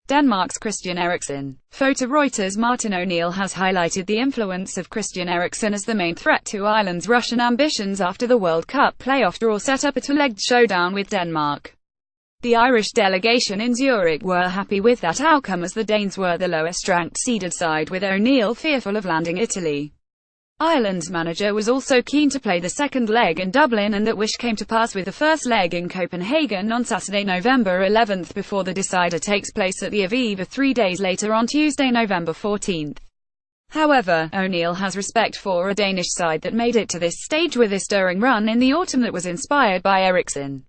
Denmark's Christian Eriksen. Photo Reuters Martin ONeill has highlighted the influence of Christian Eriksen as the main threat to Ireland's Russian ambitions after the World Cup playoff draw set up a two-legged showdown with Denmark. The Irish delegation in Zurich were happy with that outcome as the Danes were the lowest-ranked seeded side, with ONeill fearful of landing Italy. Ireland's manager was also keen to play the second leg in Dublin, and that wish came to pass with the first leg in Copenhagen on Saturday, November 11th, before the decider takes place at the Aviva 3 days later on Tuesday, November 14th. However, ONeill has respect for a Danish side that made it to this stage with a stirring run in the autumn that was inspired by Eriksen.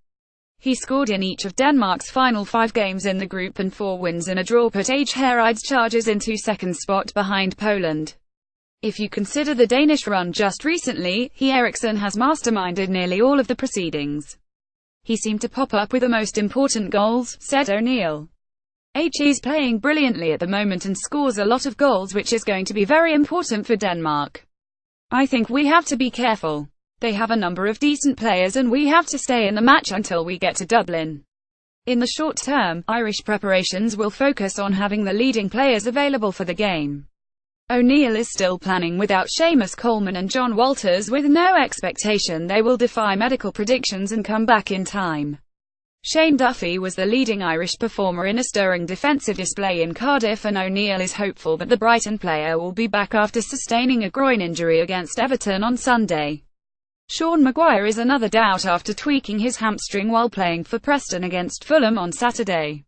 He scored in each of Denmark's final 5 games in the group, and 4 wins and a draw put Age Hareides Chargers into second spot behind Poland. If you consider the Danish run just recently, Eriksen has masterminded nearly all of the proceedings. He seemed to pop up with the most important goals, said ONeill. He's playing brilliantly at the moment and scores a lot of goals, which is going to be very important for Denmark. I think we have to be careful. They have a number of decent players and we have to stay in the match until we get to Dublin. In the short term, Irish preparations will focus on having the leading players available for the game. ONeill is still planning without Seamus, Coleman and John Walters, with no expectation they will defy medical predictions and come back in time. Duffy was the leading Irish performer in a stirring defensive display in Cardiff, and ONeill is hopeful that the Brighton player will be back after sustaining a groin injury against Everton on Sunday. Maguire is another doubt after tweaking his hamstring while playing for Preston against Fulham on Saturday.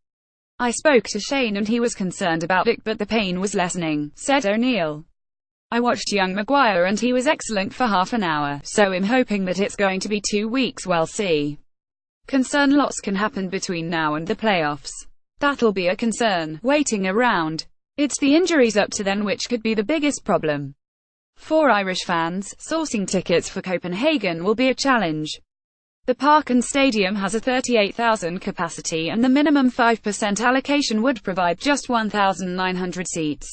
I spoke to Shane and he was concerned about it, but the pain was lessening, said ONeill. I watched young Maguire and he was excellent for half an hour, so I'm hoping that it's going to be 2 weeks, we'll see. Concern lots can happen between now and the playoffs. That'll be a concern, waiting around. It's the injuries up to then which could be the biggest problem. For Irish fans, sourcing tickets for Copenhagen will be a challenge. The Parken Stadium has a 38,000 capacity and the minimum 5% allocation would provide just 1,900 seats.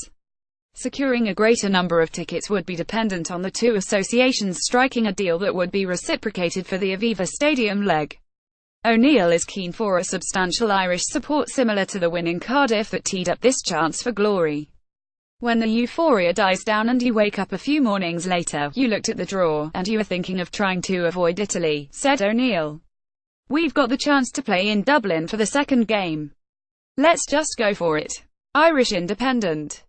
Securing a greater number of tickets would be dependent on the two associations striking a deal that would be reciprocated for the Aviva Stadium leg. ONeill is keen for a substantial Irish support similar to the win in Cardiff that teed up this chance for glory. When the euphoria dies down and you wake up a few mornings later, you looked at the draw, and you were thinking of trying to avoid Italy, said ONeill. We've got the chance to play in Dublin for the second game. Let's just go for it. Irish Independent.